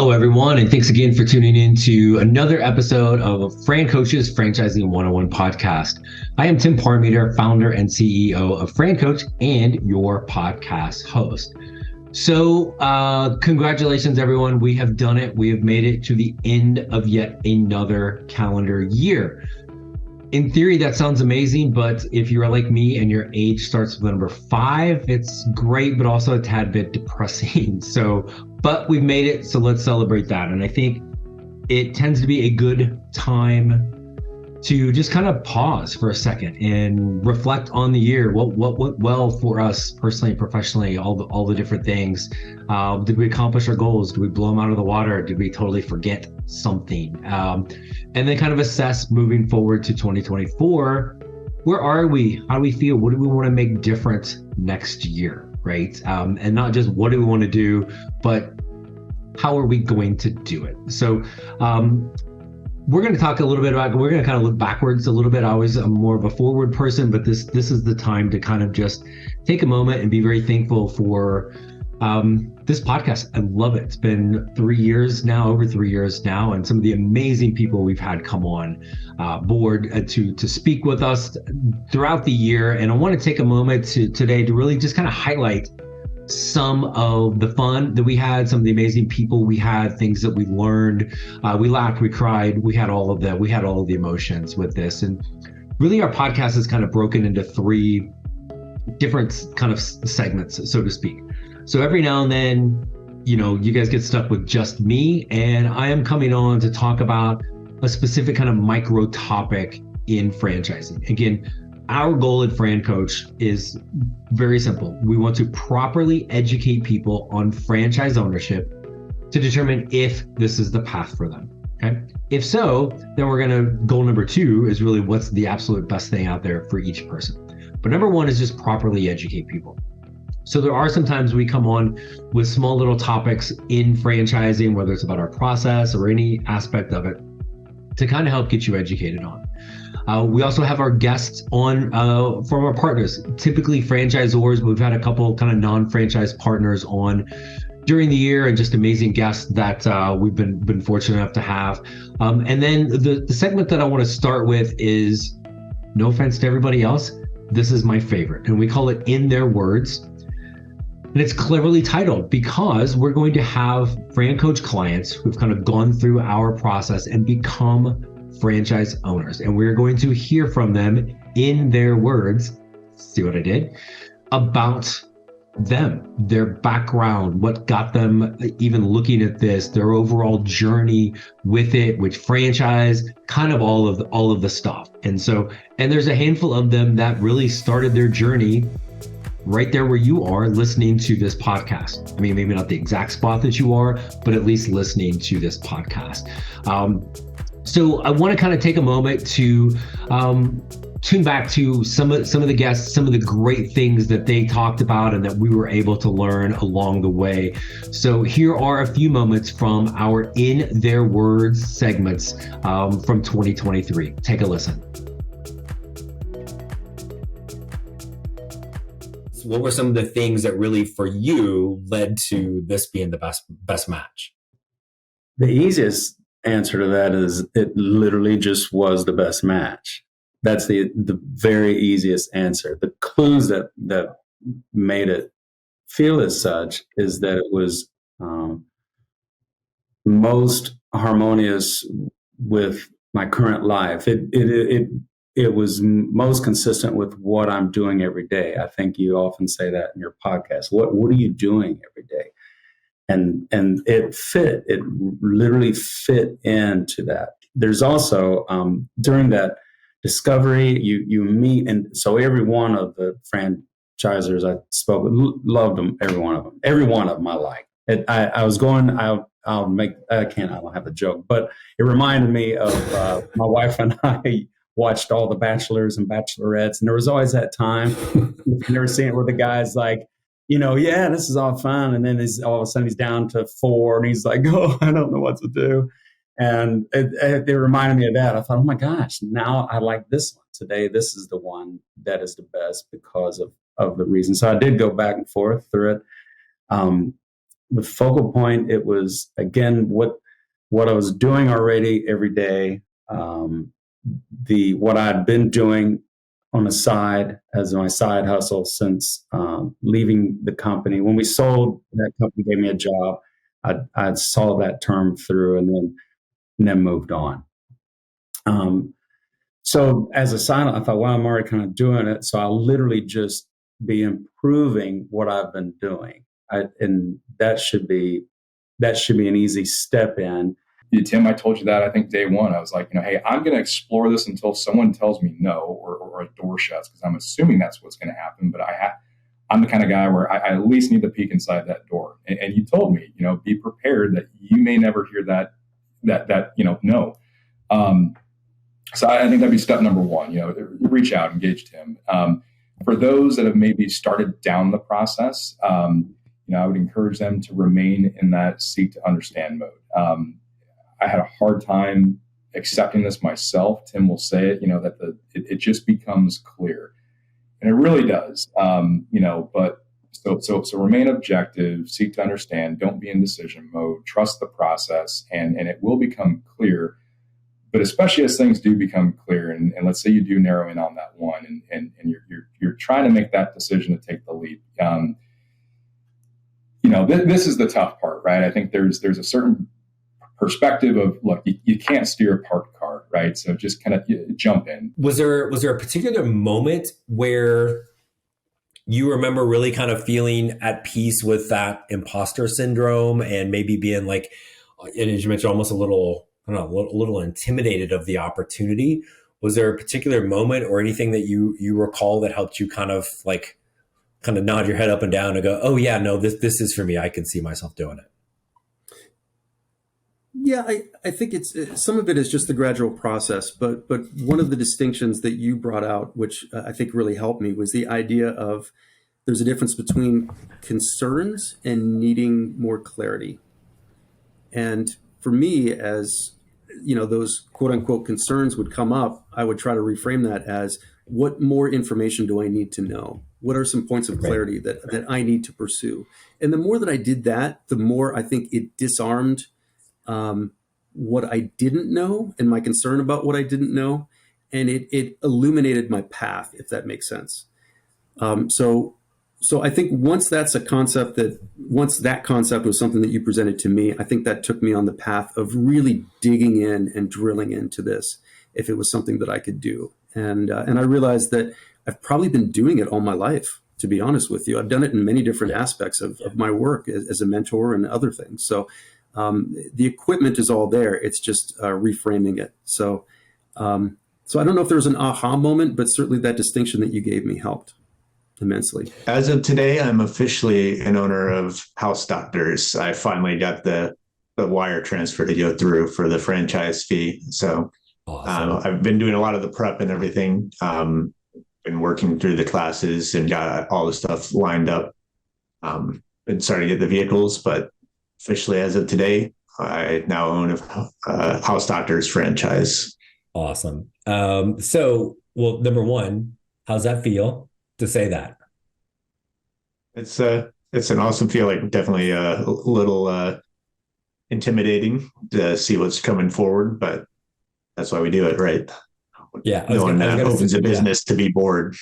Hello, everyone, and thanks again for tuning in to another episode of FranCoach's Franchising 101 podcast. I am Tim Parmeter, founder and CEO of FranCoach and your podcast host. So, congratulations, everyone. We have done it. We have made it to the end of yet another calendar year. In theory, that sounds amazing, but if you're like me and your age starts with the number 5, it's great, but also a tad bit depressing. But we've made it, so let's celebrate that. And I think it tends to be a good time to just kind of pause for a second and reflect on the year. What went well for us personally and professionally, all the different things. Did we accomplish our goals? Did we blow them out of the water? Did we totally forget something? And then kind of assess moving forward to 2024. Where are we? How do we feel? What do we want to make different next year, right? And not just what do we want to do, but how are we going to do it? So we're going to talk a little bit about, we're going to kind of look backwards a little bit. I always am more of a forward person, but this is the time to kind of just take a moment and be very thankful for this podcast. I love it. It's been over 3 years now, and some of the amazing people we've had come on board to speak with us throughout the year. And I want to take a moment today to really just kind of highlight some of the fun that we had, some of the amazing people we had, things that we learned. We laughed, we cried, we had all of that. We had all of the emotions with this. And really our podcast is kind of broken into 3 different kind of segments, so to speak. So every now and then, you guys get stuck with just me, and I am coming on to talk about a specific kind of micro topic in franchising. Again, our goal at FranCoach is very simple. We want to properly educate people on franchise ownership to determine if this is the path for them. Okay. If so, then goal number 2 is really what's the absolute best thing out there for each person. But number 1 is just properly educate people. So there are sometimes we come on with small little topics in franchising, whether it's about our process or any aspect of it, to kind of help get you educated on. We also have our guests on from our partners, typically franchisors. We've had a couple kind of non-franchise partners on during the year, and just amazing guests that we've been fortunate enough to have. And then the segment that I want to start with is, no offense to everybody else, this is my favorite, and we call it In Their Words. And it's cleverly titled because we're going to have FranCoach clients who've kind of gone through our process and become franchise owners. And we're going to hear from them in their words, see what I did, about them, their background, what got them even looking at this, their overall journey with it, with franchise, kind of all of the stuff. And there's a handful of them that really started their journey right there where you are listening to this podcast. I mean, maybe not the exact spot that you are, but at least listening to this podcast. So I want to kind of take a moment to tune back to some of the guests, some of the great things that they talked about and that we were able to learn along the way. So here are a few moments from our In Their Words segments from 2023. Take a listen. What were some of the things that really for you led to this being the best match? The easiest answer to that is it literally just was the best match. That's the very easiest answer. The clues that made it feel as such is that it was most harmonious with my current life. It was most consistent with what I'm doing every day. I think you often say that in your podcast. What are you doing every day? And it literally fit into that. There's also, during that discovery, you meet, and so every one of the franchisors I spoke with, loved them, every one of them I liked. I don't have a joke, but it reminded me of my wife and I watched all the Bachelors and Bachelorettes, and there was always that time, you've never seen it, where the guy's like, yeah, this is all fun. And then all of a sudden he's down to 4 and he's like, oh, I don't know what to do. And it reminded me of that. I thought, oh my gosh, now I like this one. Today, this is the one that is the best because of the reason. So I did go back and forth through it. with Focal Point, it was, again, what I was doing already every day, what I'd been doing on the side as my side hustle since leaving the company. When we sold, that company gave me a job. I saw that term through and then moved on. So as a side, I thought, well, I'm already kind of doing it. So I'll literally just be improving what I've been doing. And that should be an easy step in. Yeah, Tim, I told you that, I think day one, I was like, hey, I'm going to explore this until someone tells me no, or a door shuts, because I'm assuming that's what's going to happen. But I'm the kind of guy where I at least need to peek inside that door. And you told me, be prepared that you may never hear that no. So I think that'd be step number one, reach out, engage Tim. For those that have maybe started down the process, I would encourage them to remain in that seek to understand mode. I had a hard time accepting this myself. Tim will say it, that it just becomes clear, and it really does. But so remain objective, seek to understand, don't be in decision mode, trust the process, and it will become clear. But especially as things do become clear, and let's say you do narrow in on that one, and you're trying to make that decision to take the leap. This is the tough part, right? I think there's a certain perspective of, look, you can't steer a parked car, right? So just kind of jump in. Was there a particular moment where you remember really kind of feeling at peace with that imposter syndrome and maybe being like, and as you mentioned, almost a little intimidated of the opportunity? Was there a particular moment or anything that you recall that helped you kind of nod your head up and down and go, oh yeah, no, this is for me. I can see myself doing it. Yeah, I think it's some of it is just the gradual process, but one of the distinctions that you brought out, which I think really helped me, was the idea of there's a difference between concerns and needing more clarity. And for me, as those quote unquote concerns would come up, I would try to reframe that as, what more information do I need to know? What are some points of clarity that I need to pursue? And the more that I did that, the more I think it disarmed what I didn't know and my concern about what I didn't know. And it illuminated my path, if that makes sense. So I think once that concept was something that you presented to me, I think that took me on the path of really digging in and drilling into this, if it was something that I could do. And I realized that I've probably been doing it all my life, to be honest with you. I've done it in many different aspects of my work as a mentor and other things. So the equipment is all there. It's just reframing it. So I don't know if there was an aha moment, but certainly that distinction that you gave me helped immensely. As of today, I'm officially an owner of House Doctors. I finally got the wire transfer to go through for the franchise fee. So awesome. I've been doing a lot of the prep and everything, been working through the classes and got all the stuff lined up, and starting to get the vehicles. But officially, as of today, I now own a House Doctors franchise. Awesome. So, number one, how's that feel to say that? It's an awesome feeling. Definitely a little intimidating to see what's coming forward, but that's why we do it, right? Yeah, no one opens a business to be bored.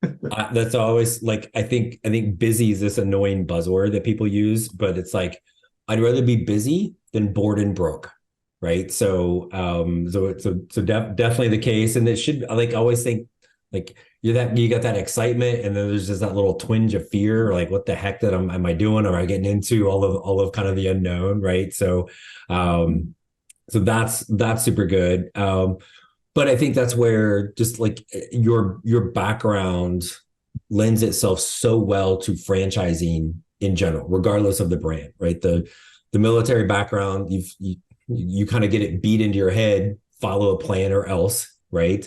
That's always I think busy is this annoying buzzword that people use, but it's like, I'd rather be busy than bored and broke, right? So definitely the case, and it should, I always think, you got that excitement, and then there's just that little twinge of fear, like, what the heck am I doing? Am I getting into all of kind of the unknown, right? So that's super good. But I think that's where just your background lends itself so well to franchising in general, regardless of the brand, right? The military background, you kind of get it beat into your head, follow a plan or else, right?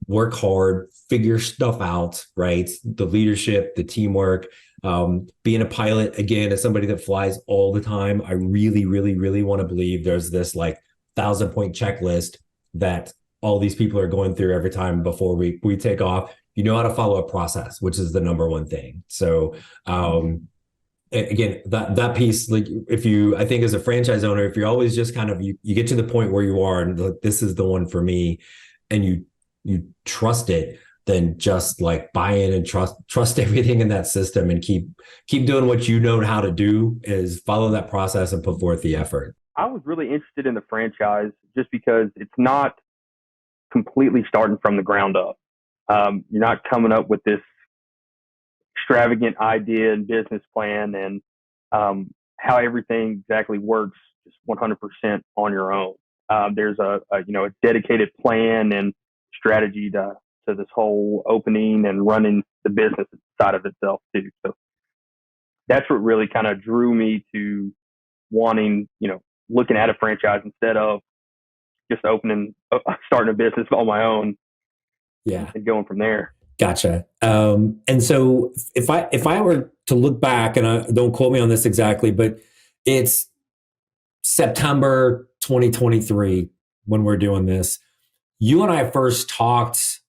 Work hard, figure stuff out, right? The leadership, the teamwork, being a pilot, again, as somebody that flies all the time, I really, really, really want to believe there's this 1,000-point checklist that all these people are going through every time before we take off. You know how to follow a process, which is the number one thing. So again, that piece, like I think as a franchise owner, if you're always just kind of, you get to the point where you are and like, this is the one for me, and you trust it, then just like buy in and trust everything in that system and keep doing what you know how to do, is follow that process and put forth the effort. I was really interested in the franchise just because it's not completely starting from the ground up. You're not coming up with this extravagant idea and business plan and how everything exactly works just 100% on your own. There's a dedicated plan and strategy to this whole opening and running the business side of itself too. So that's what really kind of drew me to wanting, looking at a franchise instead of just starting a business on my own. Yeah. And going from there. Gotcha. And so if I were to look back, and don't quote me on this exactly, but it's September 2023 when we're doing this. You and I first talked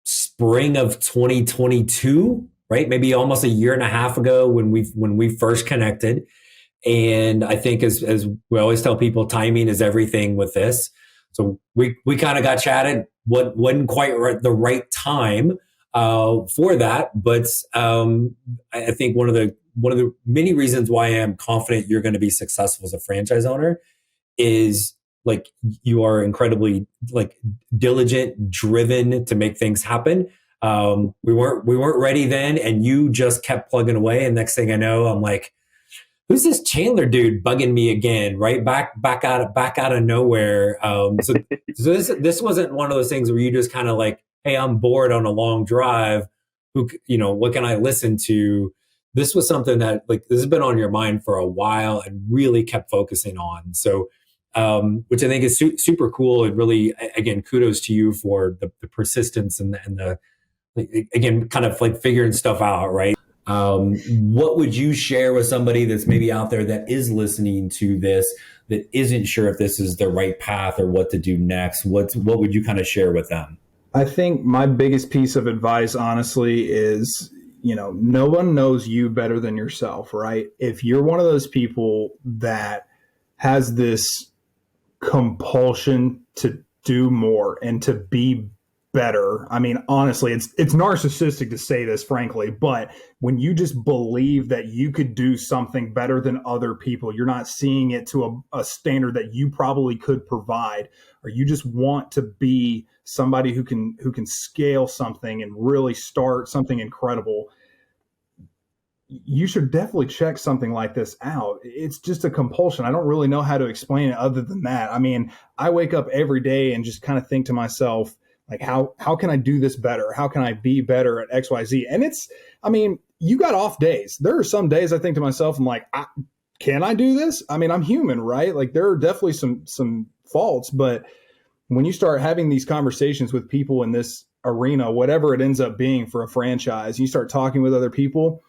spring of 2022, right? Maybe almost a year and a half ago when we first connected. And I think as we always tell people, timing is everything with this. So we kind of got chatted. What wasn't quite the right time for that, but I think one of the many reasons why I am confident you're going to be successful as a franchise owner is like you are incredibly like diligent, driven to make things happen. We weren't ready then, and you just kept plugging away. And next thing I know, I'm like, who's this Chandler dude bugging me again? Right back out of nowhere. So this wasn't one of those things where you just kind of like, hey, I'm bored on a long drive. What can I listen to? This was something that like this has been on your mind for a while and really kept focusing on. So, which I think is super cool, and really, again, kudos to you for the persistence and the again, kind of like figuring stuff out, right? What would you share with somebody that's maybe out there that is listening to this, that isn't sure if this is the right path or what to do next? What would you kind of share with them? I think my biggest piece of advice, honestly, is, no one knows you better than yourself, right? If you're one of those people that has this compulsion to do more and to be better. I mean, honestly, it's narcissistic to say this, frankly, but when you just believe that you could do something better than other people, you're not seeing it to a standard that you probably could provide, or you just want to be somebody who can scale something and really start something incredible, you should definitely check something like this out. It's just a compulsion. I don't really know how to explain it other than that. I mean, I wake up every day and just kind of think to myself, like, how can I do this better? How can I be better at XYZ? And you got off days. There are some days I think to myself, I'm like, can I do this? I mean, I'm human, right? Like there are definitely some faults, but when you start having these conversations with people in this arena, whatever it ends up being for a franchise, you start talking with other people,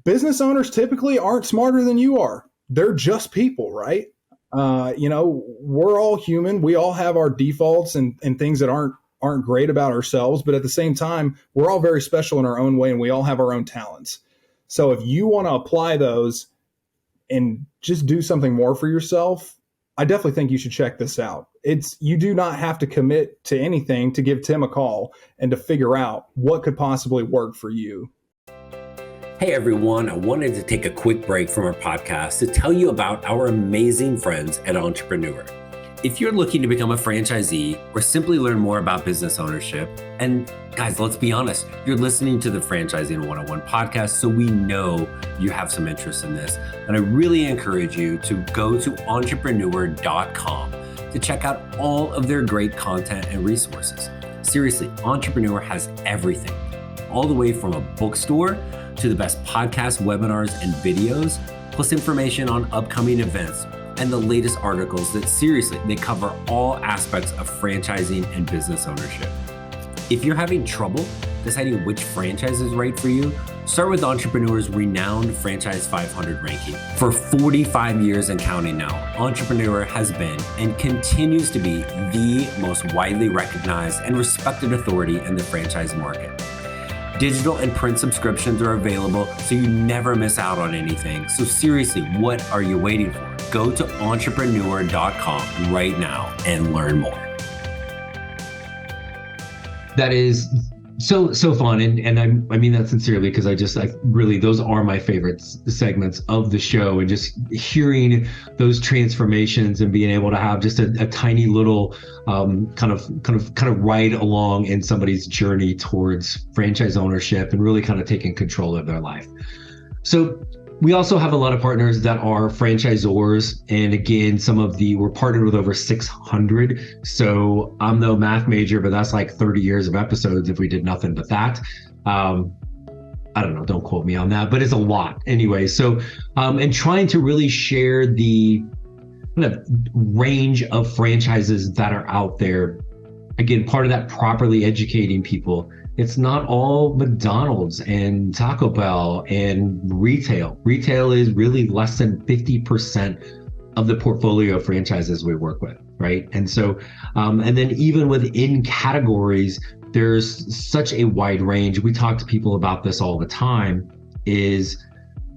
business owners typically aren't smarter than you are. They're just people, right? We're all human. We all have our defaults and things that aren't great about ourselves, but at the same time, we're all very special in our own way and we all have our own talents. So if you want to apply those and just do something more for yourself, I definitely think you should check this out. You do not have to commit to anything to give Tim a call and to figure out what could possibly work for you. Hey everyone, I wanted to take a quick break from our podcast to tell you about our amazing friends at Entrepreneur. If you're looking to become a franchisee or simply learn more about business ownership, and guys, let's be honest, you're listening to the Franchising 101 podcast, so we know you have some interest in this. And I really encourage you to go to entrepreneur.com to check out all of their great content and resources. Seriously, Entrepreneur has everything, all the way from a bookstore to the best podcasts, webinars, and videos, plus information on upcoming events and the latest articles that seriously, they cover all aspects of franchising and business ownership. If you're having trouble deciding which franchise is right for you, start with Entrepreneur's renowned Franchise 500 ranking. For 45 years and counting now, Entrepreneur has been and continues to be the most widely recognized and respected authority in the franchise market. Digital and print subscriptions are available, so you never miss out on anything. So seriously, what are you waiting for? Go to entrepreneur.com right now and learn more. That is so fun, and I mean that sincerely, because I really, those are my favorite segments of the show, and just hearing those transformations and being able to have just a tiny little kind of ride along in somebody's journey towards franchise ownership and really kind of taking control of their life. So we also have a lot of partners that are franchisors. And again, we're partnered with over 600. So I'm no math major, but that's like 30 years of episodes if we did nothing but that. I don't know, don't quote me on that, but it's a lot anyway. So, and trying to really share the kind of range of franchises that are out there. Again, part of that, properly educating people. It's not all McDonald's and Taco Bell and retail. Retail is really less than 50% of the portfolio of franchises we work with, right? And so, and then even within categories, there's such a wide range. We talk to people about this all the time, is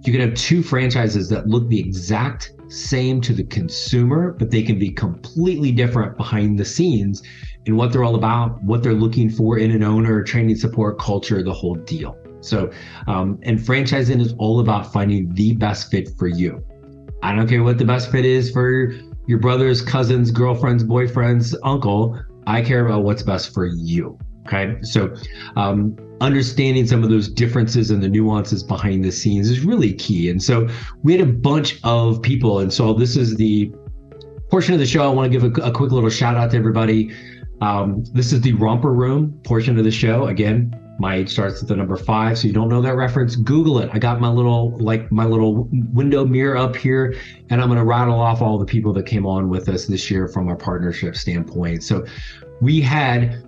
you can have two franchises that look the exact same to the consumer, but they can be completely different behind the scenes in what they're all about, what they're looking for in an owner, training, support, culture, the whole deal. So, and franchising is all about finding the best fit for you. I don't care what the best fit is for your brothers, cousins, girlfriends, boyfriends, uncle. I care about what's best for you. Okay. So, understanding some of those differences and the nuances behind the scenes is really key. And so we had a bunch of people. And so this is the portion of the show. I want to give a quick little shout out to everybody. This is the Romper Room portion of the show. Again, my age starts with the number 5. So you don't know that reference, Google it. I got my little window mirror up here, and I'm going to rattle off all the people that came on with us this year from our partnership standpoint. So we had,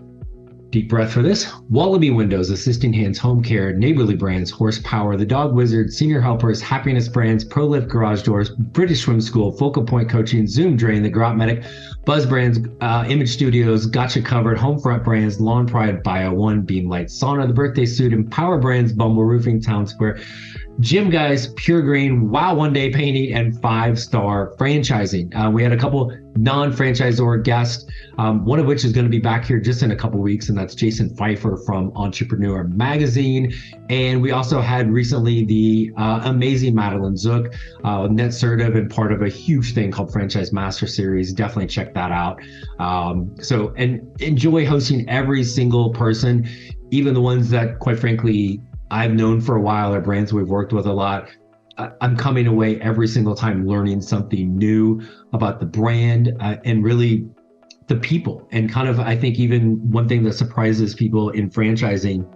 deep breath for this, Wallaby Windows, Assisting Hands Home Care, Neighborly Brands, Horsepower, The Dog Wizard, Senior Helpers, Happiness Brands, ProLift Garage Doors, British Swim School, Focal Point Coaching, Zoom Drain, The Garot Medic, Buzz Brands, Image Studios, Gotcha Covered, Homefront Brands, Lawn Pride, Bio One, Beam Light Sauna, The Birthday Suit, Empower Brands, Bumble Roofing, Town Square, Gym Guys, Pure Green, Wow One Day Painting, and 5-Star Franchising. We had a couple non-franchisor guests, one of which is going to be back here just in a couple weeks, and that's Jason Pfeiffer from Entrepreneur Magazine. And we also had recently the amazing Madeline Zook, net certive and part of a huge thing called Franchise Master Series. Definitely check that out. So, and enjoy hosting every single person, even the ones that, quite frankly, I've known for a while, or brands we've worked with a lot. I'm coming away every single time learning something new about the brand and really the people. And kind of, I think even one thing that surprises people in franchising,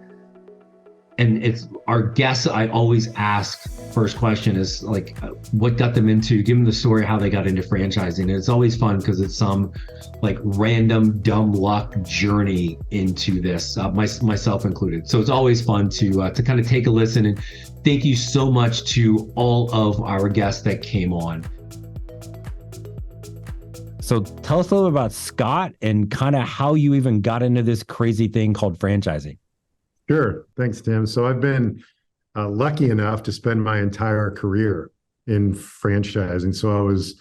and it's our guests, I always ask first question is like, what got them into, give them the story how they got into franchising. And it's always fun because it's some like random dumb luck journey into this, myself included. So it's always fun to kind of take a listen, and thank you so much to all of our guests that came on. So tell us a little about Scott and kind of how you even got into this crazy thing called franchising. Sure. Thanks, Tim. So I've been lucky enough to spend my entire career in franchising. So I was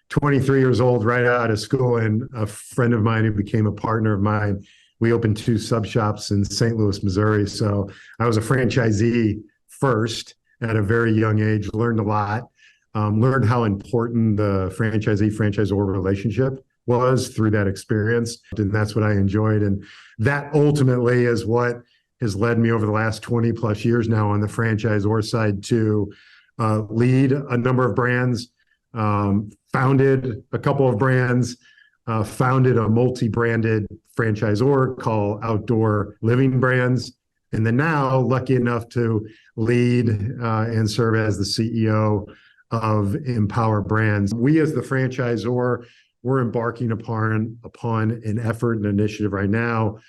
23 years old right out of school, and a friend of mine who became a partner of mine, we opened 2 sub shops in St. Louis, Missouri. So I was a franchisee first at a very young age, learned a lot, learned how important the franchisee-franchisor relationship was through that experience. And that's what I enjoyed. And that ultimately is what has led me over the last 20 plus years now on the franchisor side to lead a number of brands, founded a couple of brands, founded a multi-branded franchisor called Outdoor Living Brands, and then now lucky enough to lead and serve as the CEO of Empower Brands. We as the franchisor, we're embarking upon an effort and initiative right now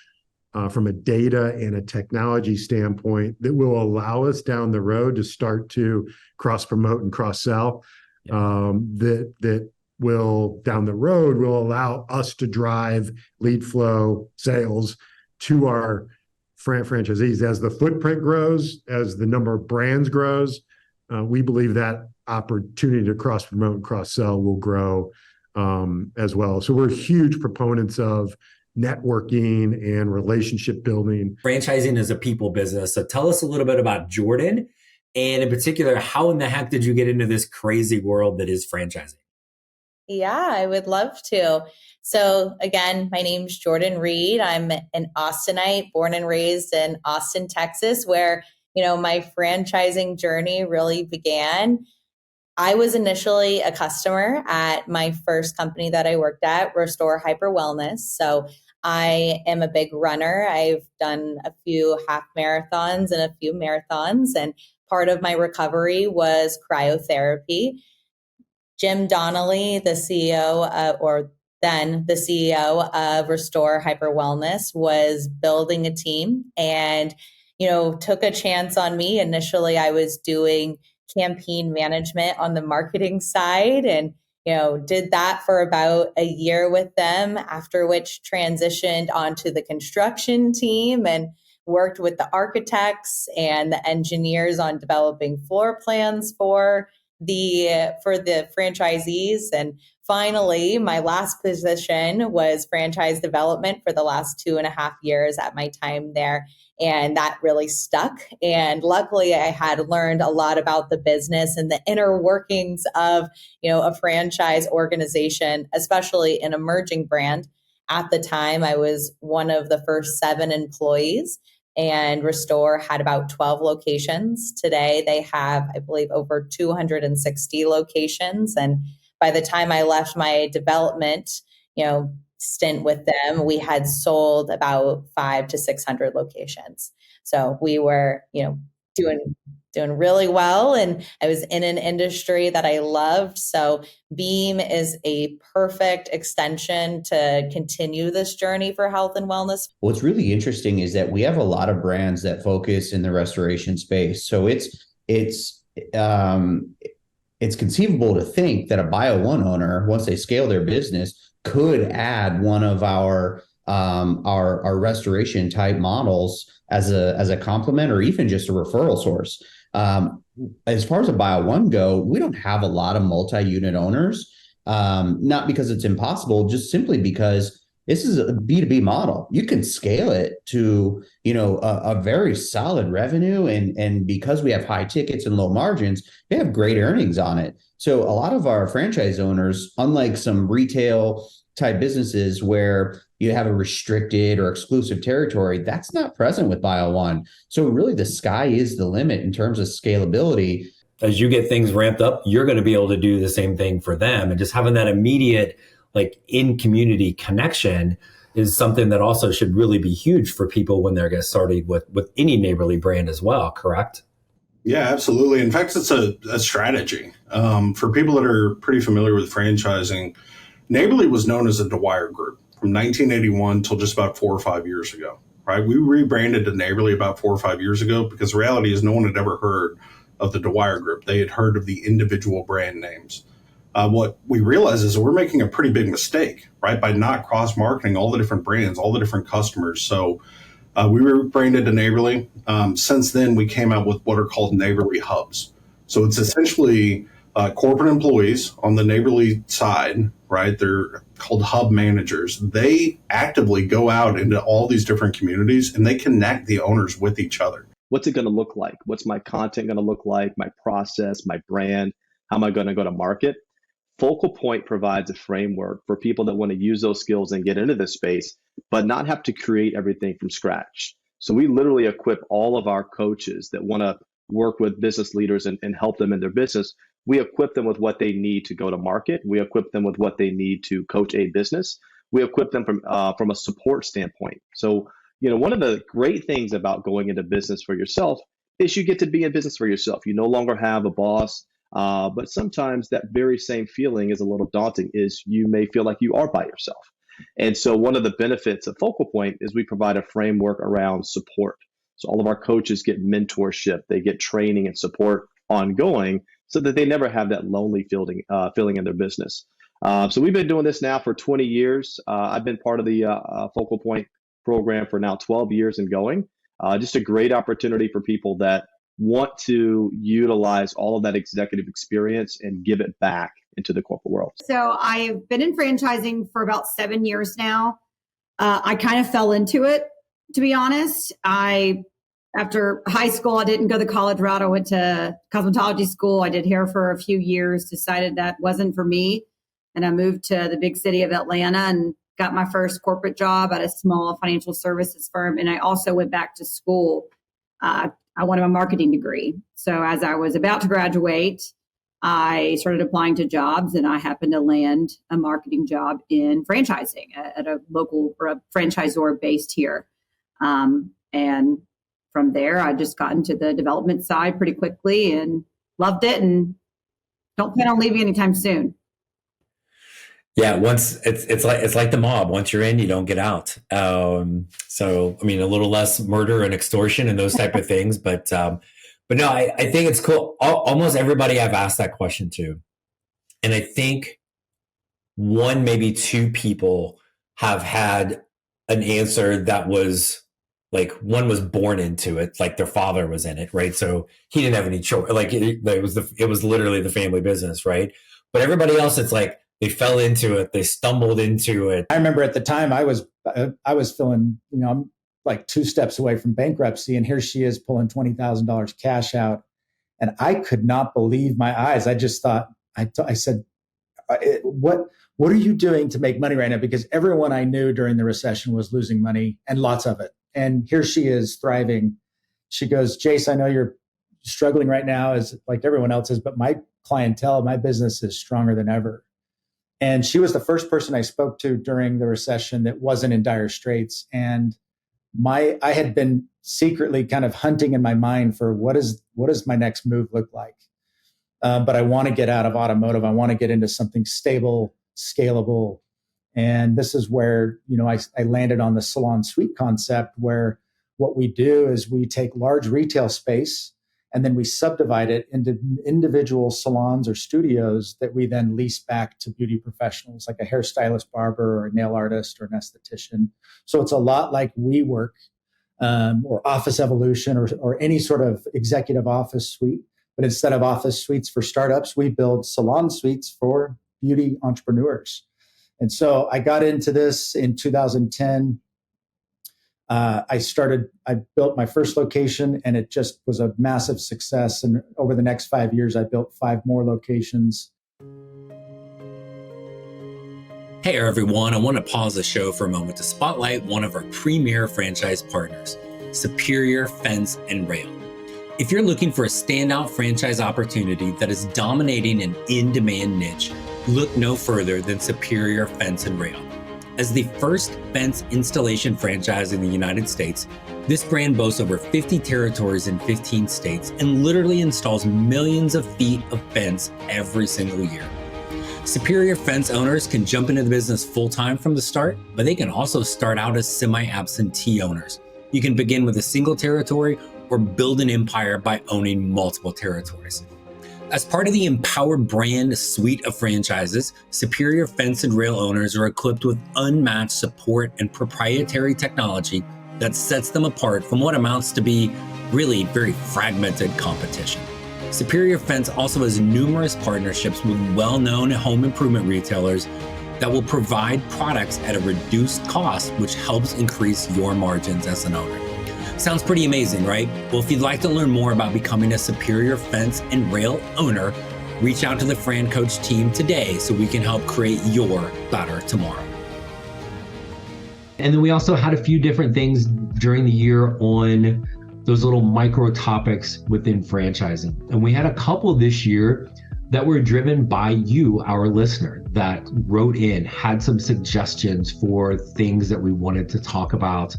from a data and a technology standpoint that will allow us down the road to start to cross-promote and cross-sell. That will, down the road, will allow us to drive lead flow sales to our franchisees. As the footprint grows, as the number of brands grows, we believe that opportunity to cross promote and cross sell will grow as well. So we're huge proponents of networking and relationship building. Franchising is a people business. So tell us a little bit about Jordan, and in particular, how in the heck did you get into this crazy world that is franchising? Yeah, I would love to. So again, my name's Jordan Reed. I'm an Austinite, born and raised in Austin, Texas, where, my franchising journey really began. I was initially a customer at my first company that I worked at, Restore Hyper Wellness. So I am a big runner. I've done a few half marathons and a few marathons, and part of my recovery was cryotherapy. Jim Donnelly, the CEO the CEO of Restore Hyper Wellness, was building a team and, took a chance on me. Initially, I was doing campaign management on the marketing side and, did that for about a year with them, after which transitioned onto the construction team and worked with the architects and the engineers on developing floor plans for the franchisees. And finally, my last position was franchise development for the last 2.5 years at my time there. And that really stuck. And luckily, I had learned a lot about the business and the inner workings of, a franchise organization, especially an emerging brand. At the time, I was one of the first 7 employees, and Restore had about 12 locations. Today, they have, I believe, over 260 locations. And by the time I left my development, stint with them, we had sold about 500 to 600 locations. So we were, doing really well. And I was in an industry that I loved. So Beam is a perfect extension to continue this journey for health and wellness. What's really interesting is that we have a lot of brands that focus in the restoration space. So it's conceivable to think that a Bio One owner, once they scale their business, could add one of our restoration type models as a complement or even just a referral source. As far as a Bio One go, we don't have a lot of multi-unit owners, not because it's impossible, just simply because this is a B2B model. You can scale it to, a very solid revenue. And because we have high tickets and low margins, they have great earnings on it. So a lot of our franchise owners, unlike some retail type businesses where you have a restricted or exclusive territory, that's not present with Bio One. So really the sky is the limit in terms of scalability. As you get things ramped up, you're going to be able to do the same thing for them. And just having that immediate, in community connection is something that also should really be huge for people when they're getting started with any neighborly brand as well, correct? Yeah, absolutely. In fact, it's a strategy. For people that are pretty familiar with franchising, Neighborly was known as a Dwyer Group from 1981 till just about 4 or 5 years ago, right? We rebranded to Neighborly about 4 or 5 years ago because the reality is no one had ever heard of the Dwyer Group. They had heard of the individual brand names. What we realized is that we're making a pretty big mistake, right? By not cross-marketing all the different brands, all the different customers. So we rebranded to Neighborly. Since then, we came out with what are called Neighborly Hubs. So it's essentially corporate employees on the Neighborly side, right? They're called hub managers. They actively go out into all these different communities and they connect the owners with each other. What's it going to look like? What's my content going to look like? My process, my brand? How am I going to go to market? Focal Point provides a framework for people that want to use those skills and get into this space, but not have to create everything from scratch. So we literally equip all of our coaches that want to work with business leaders and help them in their business. We equip them with what they need to go to market. We equip them with what they need to coach a business. We equip them from a support standpoint. So, one of the great things about going into business for yourself is you get to be in business for yourself. You no longer have a boss, but sometimes that very same feeling is a little daunting, is you may feel like you are by yourself. And so one of the benefits of Focal Point is we provide a framework around support. So all of our coaches get mentorship, they get training and support ongoing so that they never have that lonely feeling in their business. So we've been doing this now for 20 years. I've been part of the Focal Point program for now 12 years and going. Just a great opportunity for people that want to utilize all of that executive experience and give it back into the corporate world. So I've been in franchising for about 7 years now. I kind of fell into it, to be honest. After high school, I didn't go the college route. I went to cosmetology school. I did hair for a few years, decided that wasn't for me. And I moved to the big city of Atlanta and got my first corporate job at a small financial services firm. And I also went back to school. I wanted a marketing degree. So as I was about to graduate, I started applying to jobs, and I happened to land a marketing job in franchising at a local or a franchisor based here. And from there, I just got into the development side pretty quickly and loved it, and don't plan on leaving anytime soon. Yeah, once it's like the mob. Once you're in, you don't get out. So I mean, a little less murder and extortion and those type of things, but no, I think it's cool. Almost everybody I've asked that question to, and I think one, maybe two people have had an answer that was like, one was born into it, like their father was in it, right? So he didn't have any choice. Like it was literally the family business, right? But everybody else, it's like they fell into it, they stumbled into it. I remember at the time I was feeling, I'm like 2 steps away from bankruptcy, and here she is pulling $20,000 cash out, and I could not believe my eyes. I just thought, I said, what are you doing to make money right now? Because everyone I knew during the recession was losing money, and lots of it. And here she is thriving. She goes, Jace, I know you're struggling right now, as like everyone else is, but my clientele, my business is stronger than ever. And she was the first person I spoke to during the recession that wasn't in dire straits. And I had been secretly kind of hunting in my mind for what does my next move look like? But I want to get out of automotive. I want to get into something stable, scalable. And this is where, I landed on the salon suite concept, where what we do is we take large retail space and then we subdivide it into individual salons or studios that we then lease back to beauty professionals, like a hairstylist, barber, or a nail artist, or an esthetician. So it's a lot like WeWork or Office Evolution or any sort of executive office suite. But instead of office suites for startups, we build salon suites for beauty entrepreneurs. And so I got into this in 2010. I built my first location, and it just was a massive success. And over the next 5 years, I built 5 more locations. Hey everyone, I want to pause the show for a moment to spotlight one of our premier franchise partners, Superior Fence and Rail. If you're looking for a standout franchise opportunity that is dominating an in-demand niche, look no further than Superior Fence and Rail. As the first fence installation franchise in the United States, this brand boasts over 50 territories in 15 states and literally installs millions of feet of fence every single year. Superior Fence owners can jump into the business full-time from the start, but they can also start out as semi-absentee owners. You can begin with a single territory or build an empire by owning multiple territories. As part of the Empowered Brand suite of franchises, Superior Fence and Rail owners are equipped with unmatched support and proprietary technology that sets them apart from what amounts to be really very fragmented competition. Superior Fence also has numerous partnerships with well-known home improvement retailers that will provide products at a reduced cost, which helps increase your margins as an owner. Sounds pretty amazing, right? Well, if you'd like to learn more about becoming a Superior Fence and Rail owner, reach out to the FranCoach team today so we can help create your better tomorrow. And then we also had a few different things during the year on those little micro topics within franchising. And we had a couple this year that were driven by you, our listener, that wrote in, had some suggestions for things that we wanted to talk about.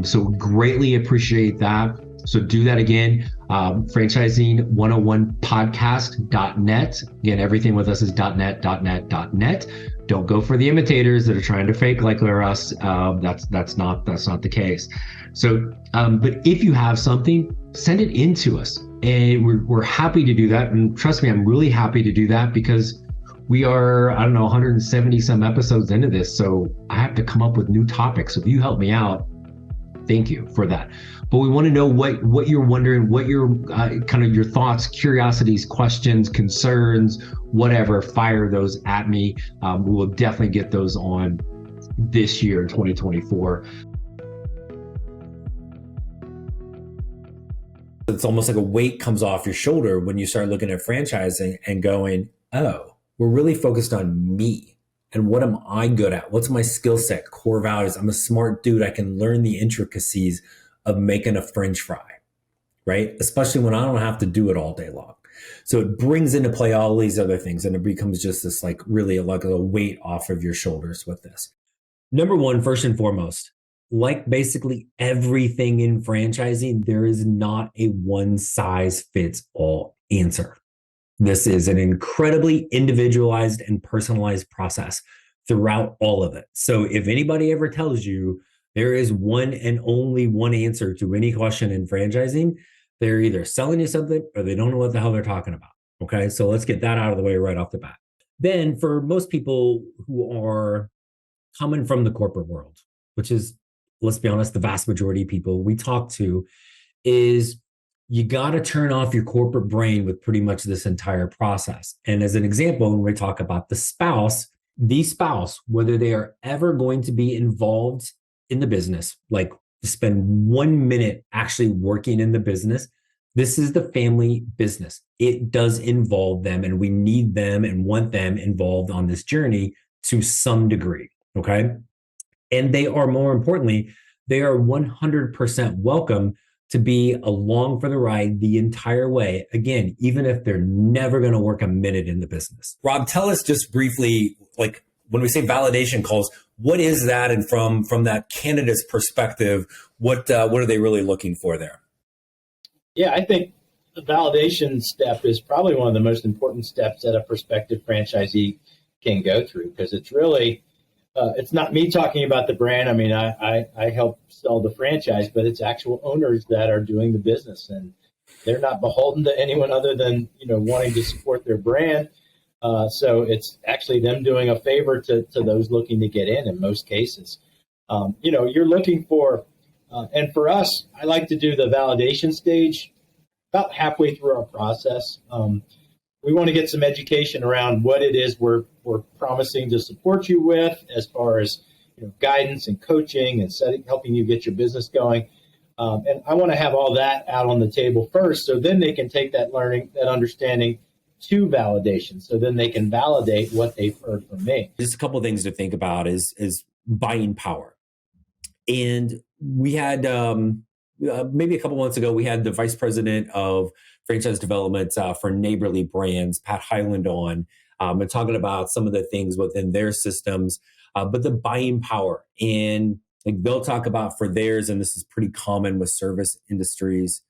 So greatly appreciate that. So do that again, franchising101podcast.net. Again, everything with us is .net. Don't go for the imitators that are trying to fake like they're us. That's not the case. So, but if you have something, send it in to us. And we're happy to do that. And trust me, I'm really happy to do that because we are, 170 some episodes into this. So I have to come up with new topics. So if you help me out, Thank you for that. But we want to know what you're wondering, what your kind of your thoughts, curiosities, questions, concerns, whatever. Fire those at me. We will definitely get those on this year in 2024. It's almost like a weight comes off your shoulder when you start looking at franchising and going, oh, we're really focused on me. And what am I good at? What's my skill set, core values? I'm a smart dude. I can learn the intricacies of making a French fry, right? Especially when I don't have to do it all day long. So it brings into play all these other things, and it becomes just this like really like a weight off of your shoulders with this. Number one, first and foremost, like basically everything in franchising, there is not a one size fits all answer. This is an incredibly individualized and personalized process throughout all of it. So if anybody ever tells you there is one and only one answer to any question in franchising, they're either selling you something or they don't know what the hell they're talking about. Okay, so let's get that out of the way right off the bat. Then for most people who are coming from the corporate world, which is, let's be honest, the vast majority of people we talk to, is you got to turn off your corporate brain with pretty much this entire process. And as an example, when we talk about the spouse, whether they are ever going to be involved in the business, like to spend 1 minute actually working in the business, this is the family business. It does involve them, and we need them and want them involved on this journey to some degree. Okay. And they are, more importantly, they are 100% welcome to be along for the ride the entire way. Again, even if they're never going to work a minute in the business. Rob, tell us just briefly, like when we say validation calls, what is that? And from that candidate's perspective, what are they really looking for there? Yeah, I think the validation step is probably one of the most important steps that a prospective franchisee can go through, because it's really, it's not me talking about the brand. I mean, I help sell the franchise, but it's actual owners that are doing the business, and they're not beholden to anyone other than, wanting to support their brand. So it's actually them doing a favor to those looking to get in most cases. You're looking for, and for us, I like to do the validation stage about halfway through our process. We want to get some education around what it is we're promising to support you with, as far as guidance and coaching and helping you get your business going. And I want to have all that out on the table first, so then they can take that learning, that understanding to validation. So then they can validate what they've heard from me. Just a couple of things to think about is buying power. And we had maybe a couple months ago, we had the vice president of franchise development for Neighborly Brands, Pat Highland, on and talking about some of the things within their systems, but the buying power. And like they'll talk about for theirs, and this is pretty common with service industries,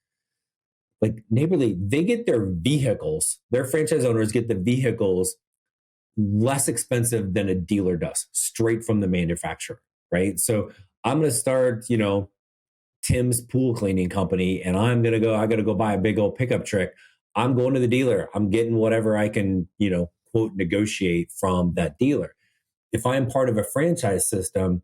like Neighborly, they get their vehicles, their franchise owners get the vehicles less expensive than a dealer does, straight from the manufacturer, right? So I'm going to start, Tim's pool cleaning company, and I got to go buy a big old pickup truck. I'm going to the dealer. I'm getting whatever I can, quote, negotiate from that dealer. If I'm part of a franchise system,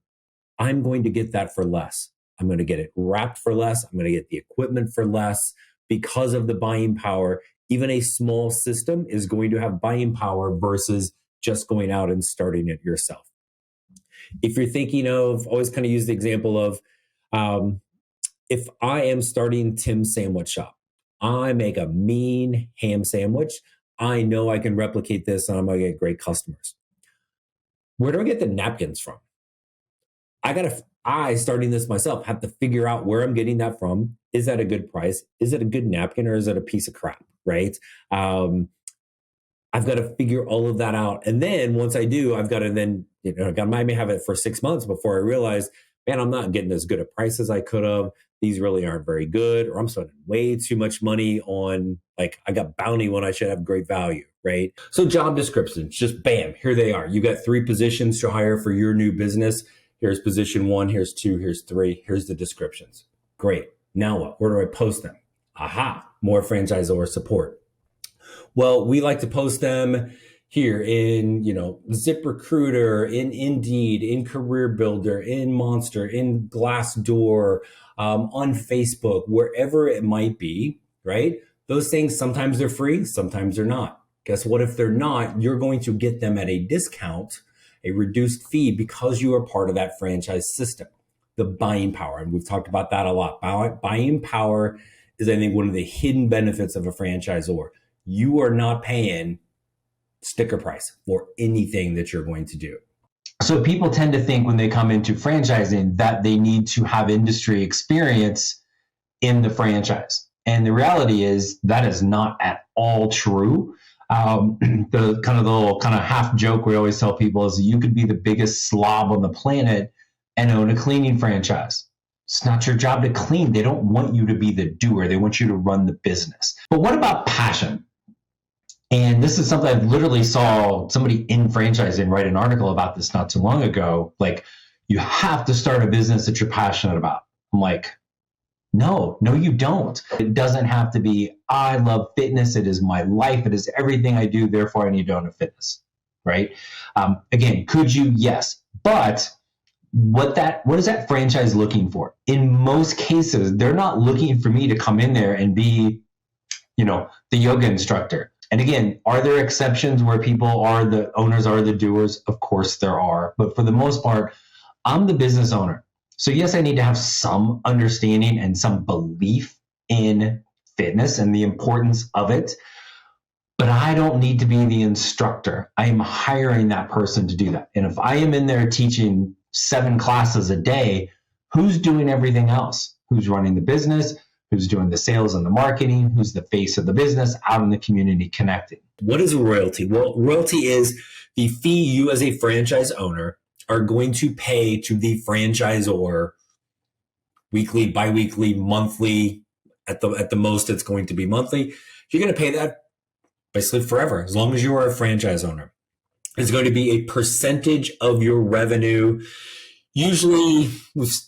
I'm going to get that for less. I'm going to get it wrapped for less. I'm going to get the equipment for less because of the buying power. Even a small system is going to have buying power versus just going out and starting it yourself. If you're thinking of, always kind of use the example of, if I am starting Tim's Sandwich Shop, I make a mean ham sandwich. I know I can replicate this and I'm going to get great customers. Where do I get the napkins from? I, starting this myself, have to figure out where I'm getting that from. Is that a good price? Is it a good napkin, or is it a piece of crap, right? I've got to figure all of that out. And then once I do, I've got to then, I might have it for 6 months before I realize, man, I'm not getting as good a price as I could have. These really aren't very good, or I'm spending way too much money on, like, I got bounty when I should have great value, right? So job descriptions, just bam, here they are. You got 3 positions to hire for your new business. Here's position 1, here's 2, here's 3, here's the descriptions. Great. Now what? Where do I post them? Aha, more franchisor support. Well, we like to post them, here in, ZipRecruiter, in Indeed, in Career Builder, in Monster, in Glassdoor, on Facebook, wherever it might be, right? Those things, sometimes they're free, sometimes they're not. Guess what? If they're not, you're going to get them at a discount, a reduced fee, because you are part of that franchise system. The buying power, and we've talked about that a lot. Buying power is, I think, one of the hidden benefits of a franchisor. You are not paying sticker price for anything that you're going to do. So people tend to think when they come into franchising that they need to have industry experience in the franchise. And the reality is that is not at all true. The little half joke we always tell people is you could be the biggest slob on the planet and own a cleaning franchise. It's not your job to clean. They don't want you to be the doer. They want you to run the business. But what about passion? And this is something I literally saw somebody in franchising write an article about this not too long ago. Like, you have to start a business that you're passionate about. I'm like, no, you don't. It doesn't have to be, I love fitness. It is my life. It is everything I do. Therefore, I need to own a fitness, right? Again, could you? Yes. But what is that franchise looking for? In most cases, they're not looking for me to come in there and be, the yoga instructor. And again, are there exceptions where the owners are the doers? Of course there are. But for the most part, I'm the business owner. So yes, I need to have some understanding and some belief in fitness and the importance of it. But I don't need to be the instructor. I am hiring that person to do that. And if I am in there teaching 7 classes a day, who's doing everything else? Who's running the business? Who's doing the sales and the marketing? Who's the face of the business out in the community connecting? What is a royalty? Well, royalty is the fee you as a franchise owner are going to pay to the franchisor weekly, biweekly, monthly. At the most, it's going to be monthly. You're going to pay that basically forever, as long as you are a franchise owner. It's going to be a percentage of your revenue, usually with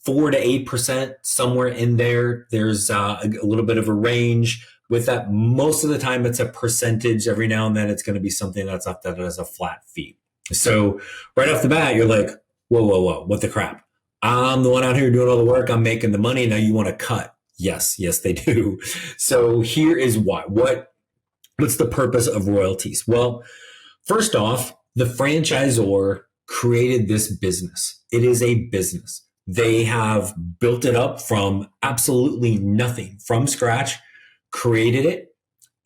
4 to 8%, somewhere in there. There's a little bit of a range with that. Most of the time it's a percentage. Every now and then it's going to be something that's up that has a flat fee. So right off the bat, you're like, whoa, what the crap? I'm the one out here doing all the work. I'm making the money. Now you want to cut. Yes, they do. So here is why. What's the purpose of royalties? Well, first off, the franchisor created this business. It is a business. They have built it up from absolutely nothing, from scratch, created it,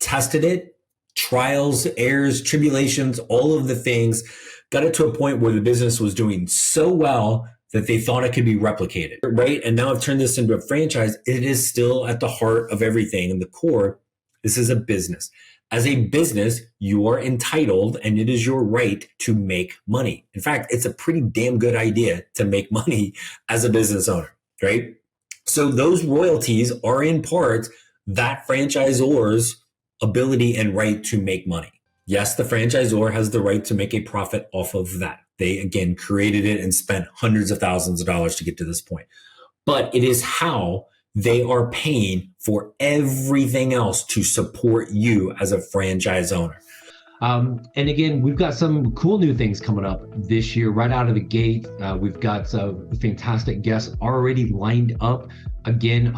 tested it, trials, errors, tribulations, all of the things, got it to a point where the business was doing so well that they thought it could be replicated, right? And now I've turned this into a franchise. It is still at the heart of everything. And the core, this is a business. As a business, you are entitled and it is your right to make money. In fact, it's a pretty damn good idea to make money as a business owner, right? So those royalties are in part that franchisor's ability and right to make money. Yes, the franchisor has the right to make a profit off of that. They, again, created it and spent hundreds of thousands of dollars to get to this point. But it is how they are paying for everything else to support you as a franchise owner. And again, we've got some cool new things coming up this year right out of the gate. We've got fantastic guests already lined up. Again,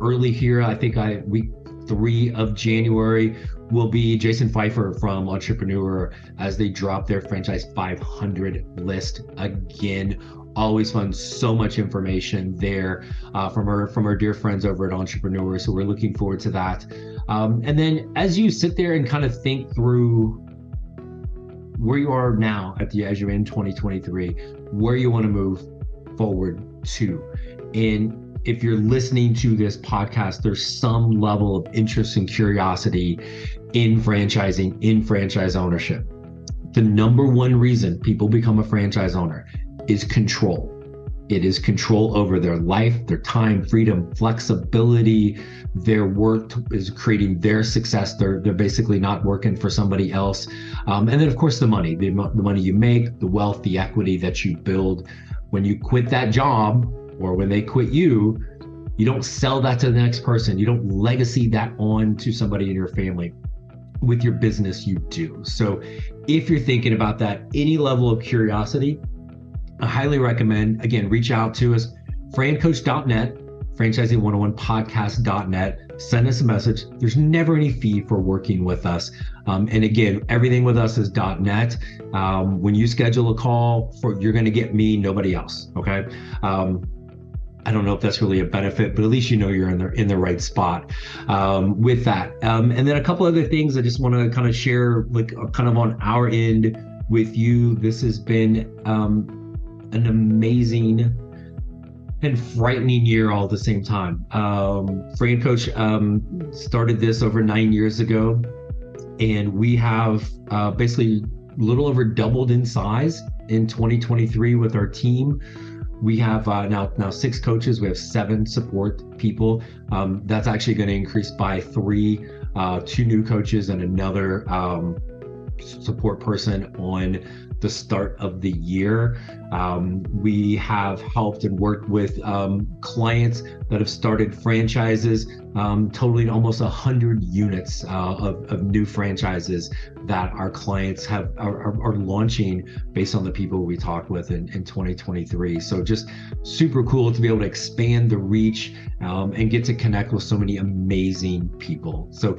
early here, I think week 3 of January will be Jason Pfeiffer from Entrepreneur as they drop their Franchise 500 list again. Always fun, so much information there from our dear friends over at Entrepreneur. So we're looking forward to that. And then as you sit there and kind of think through where you are now as you're in 2023, where you want to move forward to. And if you're listening to this podcast, there's some level of interest and curiosity in franchising, in franchise ownership. The number one reason people become a franchise owner is control. It is control over their life, their time, freedom, flexibility. Their work is creating their success. They're basically not working for somebody else. And then, of course, the money you make, the wealth, the equity that you build. When you quit that job or when they quit you, you don't sell that to the next person. You don't legacy that on to somebody in your family. with your business you do. So if you're thinking about that, any level of curiosity, I highly recommend, again, reach out to us, FranCoach.net, franchising101podcast.net. Send us a message. There's never any fee for working with us. And again, everything with us is .net. When you schedule a call, you're going to get me, nobody else. Okay. I don't know if that's really a benefit, but at least you know you're in the right spot with that. And then a couple other things I just want to kind of share, like kind of on our end with you. This has been an amazing and frightening year all at the same time. FranCoach started this over 9 years ago, and we have basically a little over doubled in size in 2023 with our team. We have now 6 coaches. We have 7 support people. That's actually going to increase by 3, 2 new coaches and another support person on the start of the year. We have helped and worked with clients that have started franchises, totaling almost 100 units of new franchises that our clients are launching based on the people we talked with in 2023. So just super cool to be able to expand the reach and get to connect with so many amazing people. So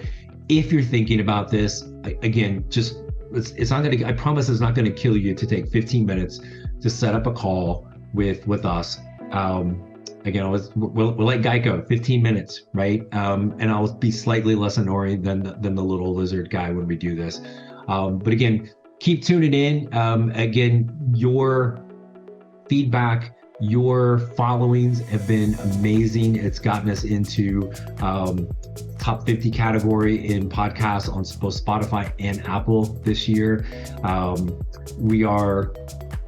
if you're thinking about this, again, just it's not going to, I promise it's not going to kill you to take 15 minutes to set up a call with us. Again, we're like Geico, 15 minutes, right? And I'll be slightly less annoying than the little lizard guy when we do this. But again, keep tuning in. Again, your feedback, your followings have been amazing. It's gotten us into top 50 category in podcasts on both Spotify and Apple this year.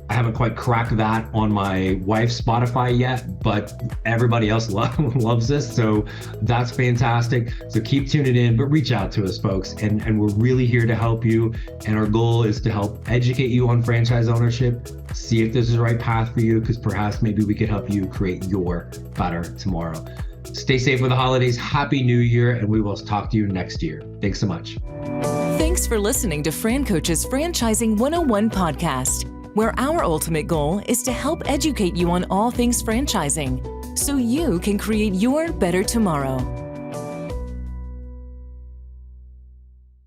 I haven't quite cracked that on my wife's Spotify yet, but everybody else loves this. So that's fantastic. So keep tuning in, but reach out to us, folks. And we're really here to help you. And our goal is to help educate you on franchise ownership, see if this is the right path for you, because perhaps maybe we could help you create your better tomorrow. Stay safe with the holidays. Happy New Year, and we will talk to you next year. Thanks so much. Thanks for listening to FranCoach's Franchising 101 podcast, where our ultimate goal is to help educate you on all things franchising so you can create your better tomorrow.